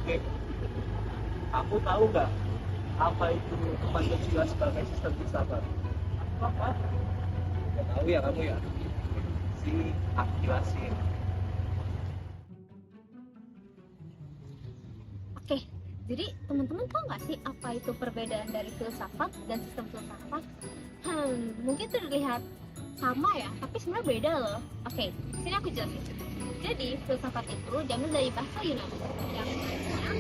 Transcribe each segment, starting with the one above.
Oke, kamu tahu nggak apa itu Pancasila sebagai sistem filsafat? Apa? Nggak tahu ya kamu ya? Sini aku jelasin. Oke, jadi teman-teman tahu nggak sih apa itu perbedaan dari filsafat dan sistem filsafat? Mungkin terlihat sama ya, tapi sebenarnya beda loh. Oke, sini aku jelasin. Jadi filsafat itu diambil dari bahasa Yunani yang artinya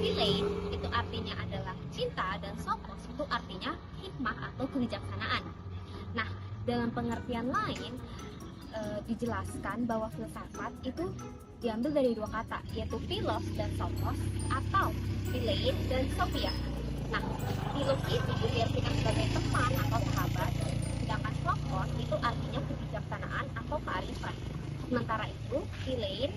philein, itu artinya adalah cinta, dan sophos itu artinya hikmah atau kebijaksanaan. Nah, dalam pengertian lain dijelaskan bahwa filsafat itu diambil dari dua kata, yaitu philos dan sophos, atau philein dan sophia. Nah, philos itu diartikan sebagai teman atau sahabat, sedangkan sophos itu artinya kebijaksanaan atau kearifan. Sementara itu, philein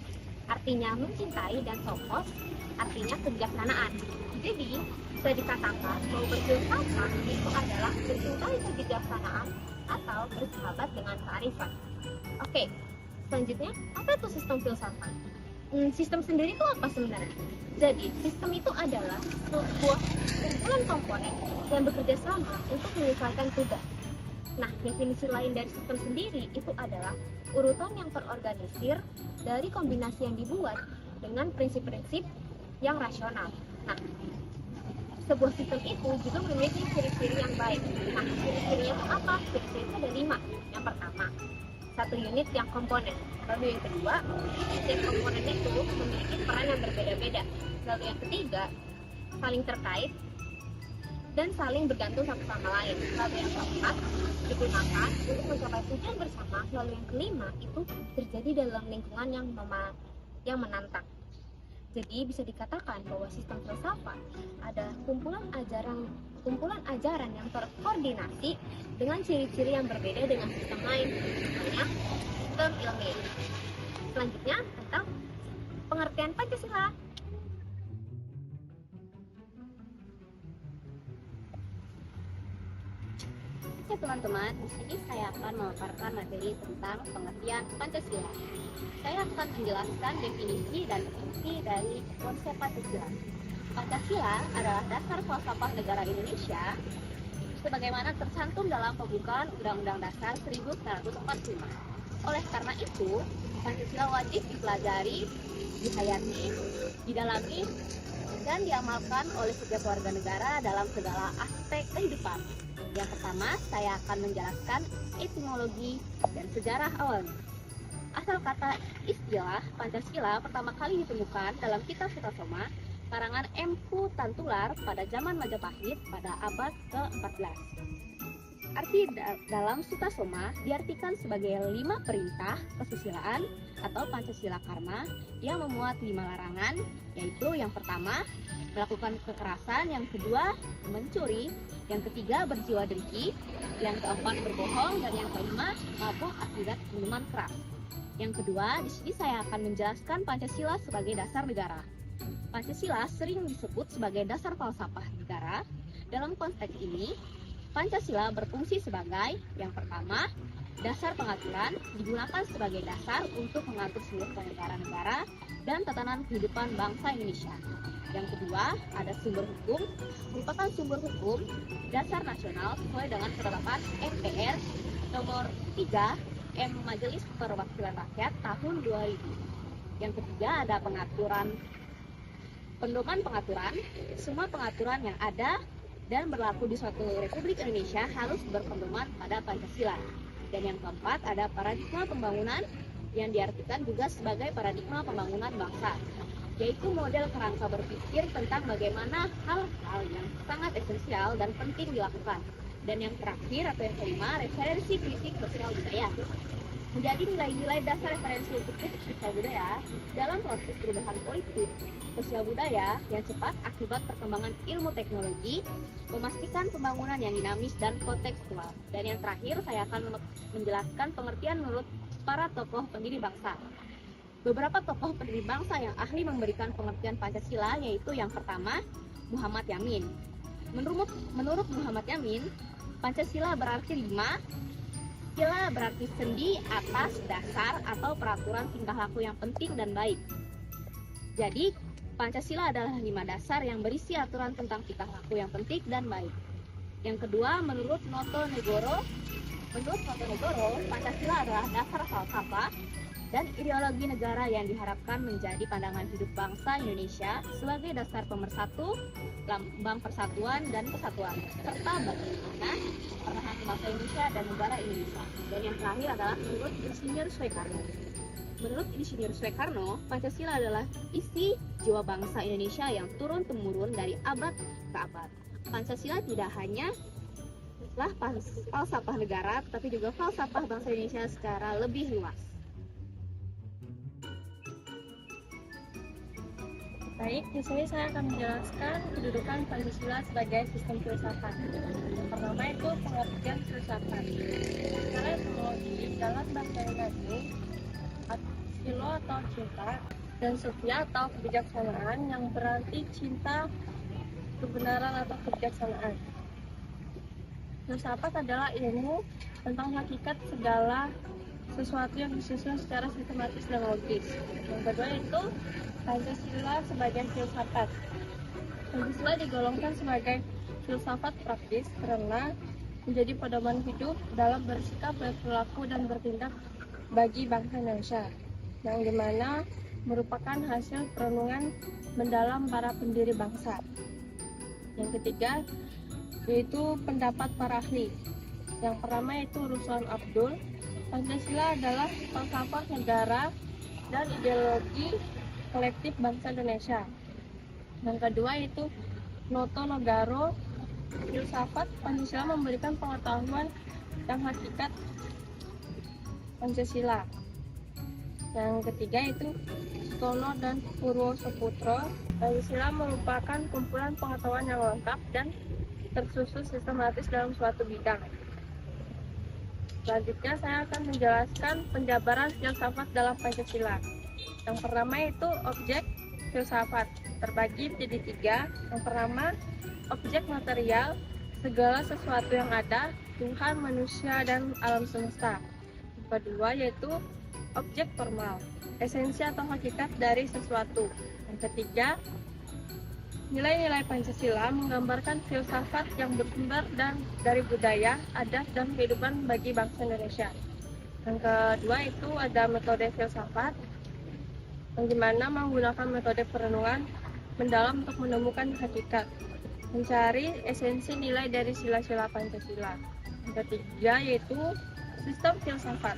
artinya mencintai dan sophos artinya kebijaksanaan. Jadi, bisa dikatakan bahwa berfilsafat itu adalah mencintai kebijaksanaan atau bersahabat dengan kearifan. Oke, selanjutnya, apa itu sistem filsafat? Sistem sendiri itu apa sebenarnya? Jadi, sistem itu adalah sebuah kumpulan komponen yang bekerja sama untuk menyelesaikan tugas. Nah, definisi lain dari sistem sendiri itu adalah urutan yang terorganisir dari kombinasi yang dibuat dengan prinsip-prinsip yang rasional. Nah, sebuah sistem itu juga memiliki ciri-ciri yang baik. Nah, ciri-cirinya itu apa? Ciri-cirinya ada 5. Yang pertama, satu unit yang komponen. Lalu yang kedua, setiap komponen itu memiliki peran yang berbeda-beda. Lalu yang ketiga, saling terkait dan saling bergantung satu sama lain. Lalu yang keempat, digunakan untuk mencapai tujuan bersama. Lalu yang kelima, itu terjadi dalam lingkungan yang menantang. Jadi bisa dikatakan bahwa sistem filsafat ada kumpulan ajaran yang terkoordinasi dengan ciri-ciri yang berbeda dengan sistem lain, misalnya sistem ilmiah. Selanjutnya tentang pengertian Pancasila. Oke teman-teman, di sini saya akan memaparkan materi tentang pengertian Pancasila. Saya akan menjelaskan definisi dan fungsi dari konsep Pancasila. Pancasila adalah dasar falsafah negara Indonesia sebagaimana tercantum dalam pembukaan Undang-Undang Dasar 1945. Oleh karena itu, Pancasila wajib dipelajari, dihayati, didalami, dan diamalkan oleh setiap warga negara dalam segala aspek kehidupan. Yang pertama, saya akan menjelaskan etimologi dan sejarah awalnya. Asal kata istilah Pancasila pertama kali ditemukan dalam kitab Sutasoma karangan Empu Tantular pada zaman Majapahit pada abad ke-14. Arti dalam Sutasoma diartikan sebagai 5 perintah kesusilaan atau Pancasila Karma yang memuat 5 larangan, yaitu yang pertama, melakukan kekerasan, yang kedua, mencuri, yang ketiga, berjiwa dengki, yang keempat, berbohong, dan yang kelima, mabuk akibat minuman keras. Yang kedua, di sini saya akan menjelaskan Pancasila sebagai dasar negara. Pancasila sering disebut sebagai dasar falsafah negara. Dalam konteks ini, Pancasila berfungsi sebagai yang pertama, dasar pengaturan, digunakan sebagai dasar untuk mengatur seluruh negara dan tatanan kehidupan bangsa Indonesia. Yang kedua, ada sumber hukum, merupakan sumber hukum dasar nasional sesuai dengan penetapan MPR nomor 3 Majelis Perwakilan Rakyat tahun 2000. Yang ketiga, ada pedoman pengaturan. Semua pengaturan yang ada dan berlaku di suatu Republik Indonesia harus berpedoman pada Pancasila. Dan yang keempat, ada paradigma pembangunan yang diartikan juga sebagai paradigma pembangunan bangsa, yaitu model kerangka berpikir tentang bagaimana hal-hal yang sangat esensial dan penting dilakukan. Dan yang terakhir atau yang kelima, referensi kritik sosial budaya. Menjadi nilai-nilai dasar referensi untuk kritik sosial budaya dalam proses perubahan politik sosial budaya yang cepat akibat perkembangan ilmu teknologi, memastikan pembangunan yang dinamis dan kontekstual. Dan yang terakhir, saya akan menjelaskan pengertian menurut para tokoh pendiri bangsa. Beberapa tokoh pendiri bangsa yang ahli memberikan pengertian Pancasila, yaitu yang pertama, Muhammad Yamin. Menurut Muhammad Yamin, Pancasila berarti 5. Sila berarti sendi, atas, dasar, atau peraturan tingkah laku yang penting dan baik. Jadi, Pancasila adalah 5 dasar yang berisi aturan tentang tingkah laku yang penting dan baik. Yang kedua, menurut Noto Negoro, Pancasila adalah dasar falsafah dan ideologi negara yang diharapkan menjadi pandangan hidup bangsa Indonesia sebagai dasar pemersatu, lambang persatuan dan kesatuan, serta bagaimana peran bangsa Indonesia dan negara Indonesia. Dan yang terakhir adalah menurut Insinyur Soekarno. Menurut Insinyur Soekarno, Pancasila adalah isi jiwa bangsa Indonesia yang turun-temurun dari abad ke abad. Pancasila tidak hanya falsafah negara, tetapi juga falsafah bangsa Indonesia secara lebih luas. Baik, di sini saya akan menjelaskan kedudukan Pancasila sebagai sistem filsafat. Yang pertama itu pengertian filsafat. Secara etimologi dalam bahasa Yunani, philo atau cinta, dan sophia atau kebijaksanaan yang berarti cinta, kebenaran atau kebijaksanaan. Filsafat adalah ilmu tentang hakikat segala sesuatu yang disusun secara sistematis dan logis. Yang kedua itu Pancasila sebagai filsafat. Pancasila digolongkan sebagai filsafat praktis karena menjadi pedoman hidup dalam bersikap, berperilaku, dan bertindak bagi bangsa Indonesia, yang dimana merupakan hasil perenungan mendalam para pendiri bangsa. Yang ketiga yaitu pendapat para ahli. Yang pertama yaitu Ruslan Abdul. Pancasila adalah falsafah negara dan ideologi kolektif bangsa Indonesia. Yang kedua yaitu Noto Negoro. Filsafat Pancasila memberikan pengetahuan tentang hakikat Pancasila. Yang ketiga itu Tono dan Purwosoeputro. Pancasila merupakan kumpulan pengetahuan yang lengkap dan tersusun sistematis dalam suatu bidang. Selanjutnya saya akan menjelaskan penjabaran filsafat dalam Pancasila. Yang pertama itu objek filsafat, terbagi menjadi 3. Yang pertama, objek material, segala sesuatu yang ada, Tuhan, manusia, dan alam semesta. Yang kedua yaitu objek formal, esensi atau hakikat dari sesuatu. Yang ketiga, nilai-nilai Pancasila menggambarkan filsafat yang bersumber dari budaya, adat, dan kehidupan bagi bangsa Indonesia. Yang kedua itu ada metode filsafat, yang dimana menggunakan metode perenungan mendalam untuk menemukan hakikat, mencari esensi nilai dari sila-sila Pancasila. Yang ketiga yaitu sistem filsafat.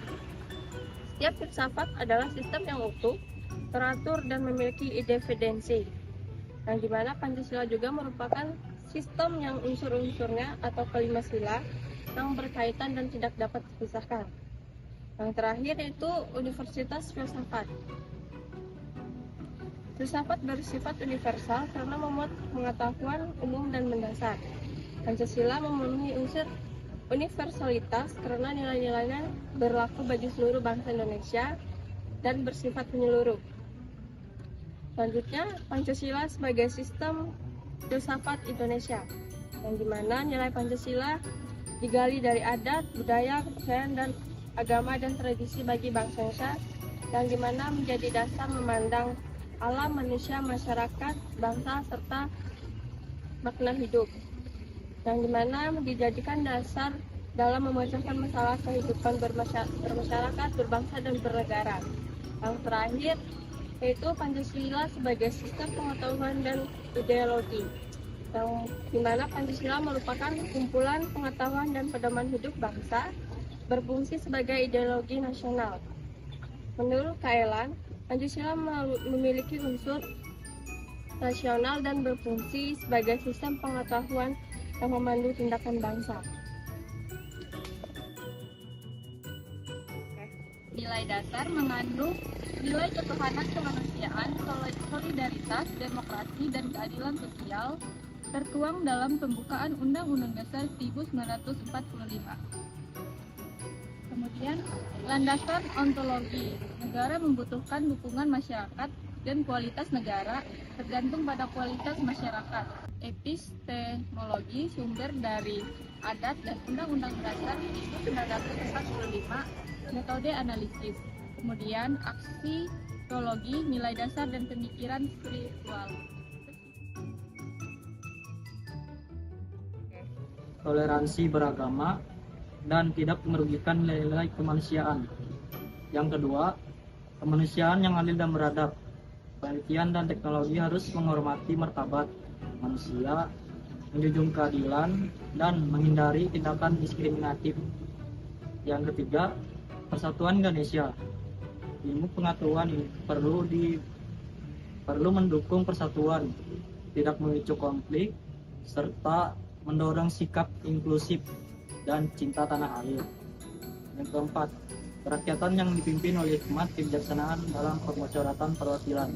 Setiap filsafat adalah sistem yang utuh, teratur, dan memiliki independensi, yang dimana Pancasila juga merupakan sistem yang unsur-unsurnya atau kelima sila yang berkaitan dan tidak dapat dipisahkan. Yang terakhir yaitu universitas filsafat. Filsafat bersifat universal karena memuat pengetahuan umum dan mendasar. Pancasila memenuhi unsur universalitas karena nilai-nilainya berlaku bagi seluruh bangsa Indonesia dan bersifat menyeluruh. Selanjutnya, Pancasila sebagai sistem filsafat Indonesia, yang dimana nilai Pancasila digali dari adat, budaya, kepercayaan, dan agama dan tradisi bagi bangsa Indonesia, yang dimana menjadi dasar memandang alam, manusia, masyarakat, bangsa, serta makna hidup, yang dimana dijadikan dasar dalam memecahkan masalah kehidupan bermasyarakat, berbangsa, dan bernegara. Yang terakhir yaitu Pancasila sebagai sistem pengetahuan dan ideologi, yang dimana Pancasila merupakan kumpulan pengetahuan dan pedoman hidup bangsa, berfungsi sebagai ideologi nasional. Menurut Kaelan, Pancasila memiliki unsur rasional dan berfungsi sebagai sistem pengetahuan yang memandu tindakan bangsa. Nilai dasar mengandung nilai ketuhanan kemanusiaan, solidaritas, demokrasi, dan keadilan sosial tertuang dalam pembukaan Undang-Undang Dasar 1945. Kemudian, landasan ontologi. Negara membutuhkan dukungan masyarakat dan kualitas negara tergantung pada kualitas masyarakat. Epistemologi sumber dari adat dan Undang-Undang Dasar 1945, metode analisis. Kemudian, aksi teologi, nilai dasar, dan pemikiran spiritual. Toleransi beragama, dan tidak merugikan nilai-nilai kemanusiaan. Yang kedua, kemanusiaan yang adil dan beradab. Penelitian dan teknologi harus menghormati martabat manusia, menjunjung keadilan, dan menghindari tindakan diskriminatif. Yang ketiga, persatuan Indonesia. Ilmu pengetahuan perlu mendukung persatuan, tidak memicu konflik, serta mendorong sikap inklusif dan cinta tanah air. Yang keempat, kerakyatan yang dipimpin oleh hikmat kebijaksanaan dalam pemusyawaratan perwakilan.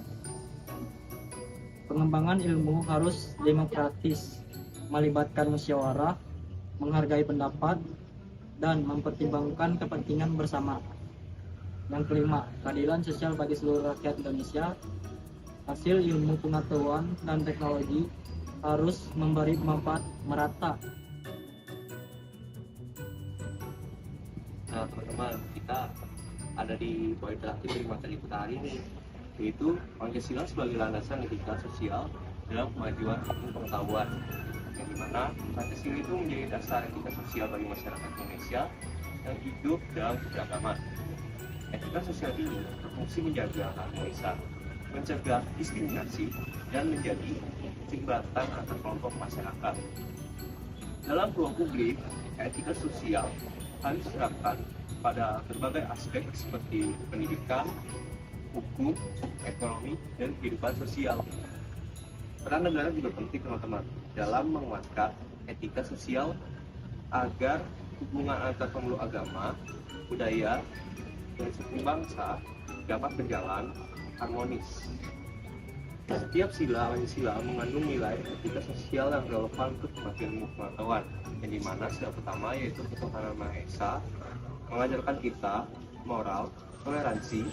Pengembangan ilmu harus demokratis, melibatkan musyawarah, menghargai pendapat, dan mempertimbangkan kepentingan bersama. Yang kelima, keadilan sosial bagi seluruh rakyat Indonesia. Hasil ilmu pengetahuan dan teknologi harus memberi manfaat merata. Nah, teman-teman, kita ada di poin terakhir dari materi kita hari ini, yaitu Pancasila sebagai landasan etika sosial dalam kemajuan ilmu pengetahuan, yang dimana Pancasila itu menjadi dasar etika sosial bagi masyarakat Indonesia yang hidup dalam keberagaman. Etika sosial ini berfungsi menjaga harmonisasi, mencegah diskriminasi, dan menjadi jembatan antar kelompok masyarakat. Dalam ruang publik, etika sosial harus diterapkan pada berbagai aspek seperti pendidikan, hukum, ekonomi, dan kehidupan sosial. Peran negara juga penting, teman-teman, dalam menguatkan etika sosial agar hubungan antar pemeluk agama, budaya, dan suku bangsa dapat berjalan harmonis. Setiap sila mengandung nilai etika sosial yang relevan untuk kemajuan ilmu pengetahuan, yang dimana sila pertama yaitu ketuhanan Maha Esa mengajarkan kita moral, toleransi,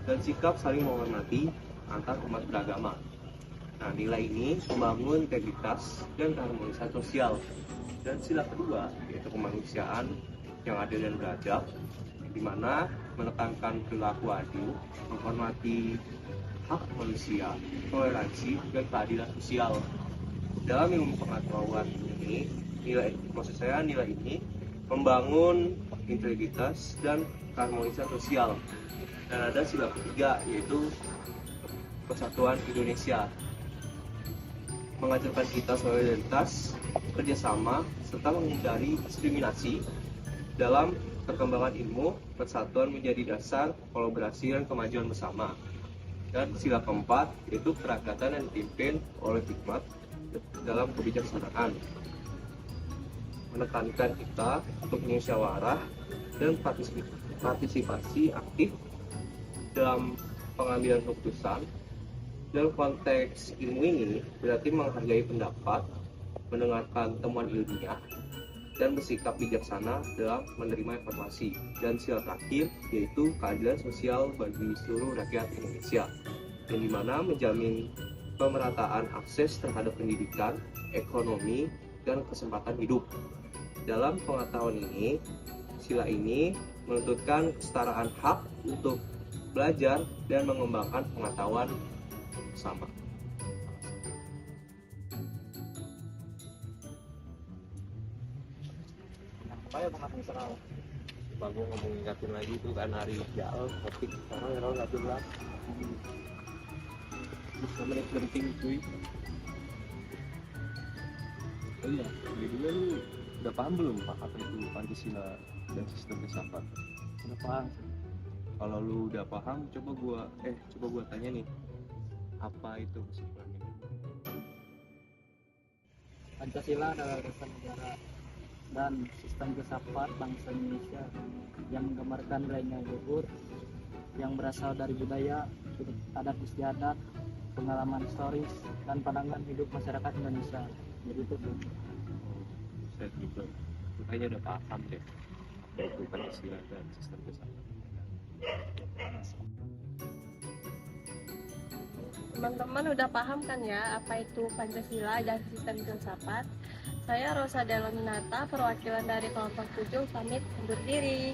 dan sikap saling menghormati antar umat beragama. Nah, nilai ini membangun integritas dan keharmonisan sosial. Dan sila kedua yaitu kemanusiaan yang adil dan beradab, di mana menekankan perilaku adil, menghormati hak manusia, toleransi, dan keadilan sosial. Dalam ilmu pengetahuan ini, nilai ini membangun integritas dan keharmonisan sosial. Dan ada sila ketiga yaitu persatuan Indonesia, mengajarkan kita solidaritas, kerjasama, serta menghindari diskriminasi. Dalam perkembangan ilmu, persatuan menjadi dasar kolaborasi dan kemajuan bersama. Dan sila keempat yaitu kerakyatan yang dipimpin oleh hikmat dalam kebijaksanaan, menekankan kita untuk musyawarah dan partisipasi aktif dalam pengambilan keputusan. Dalam konteks ilmu ini berarti menghargai pendapat, mendengarkan temuan ilmiah, dan bersikap bijaksana dalam menerima informasi. Dan sila terakhir yaitu keadilan sosial bagi seluruh rakyat Indonesia, yang dimana menjamin pemerataan akses terhadap pendidikan, ekonomi, dan kesempatan hidup. Dalam pengetahuan ini, sila ini menuntutkan kesetaraan hak untuk belajar dan mengembangkan pengetahuan bersama. Apa ya pengakuan Bang ngomong ingatin lagi itu kan hari jauh topik sekarang ya nggak jelas. Bisa menit penting cuy. Oh iya, jadinya lu udah paham belum apa itu Pancasila dan sistem filsafat? Udah paham. Kalau lu udah paham, coba gua tanya nih, apa itu kesimpulannya? Pancasila adalah dasar negara dan sistem filsafat bangsa Indonesia yang menggambarkan nilainya luhur yang berasal dari budaya, sudut adat istiadat, pengalaman historis, dan pandangan hidup masyarakat Indonesia. Jadi itu tuh. Saya juga, kayaknya udah paham deh apa itu Pancasila dan sistem filsafat. Teman-teman udah paham kan ya apa itu Pancasila dan sistem filsafat? Saya Rosa Delaminata, perwakilan dari kelompok 7 pamit undur diri.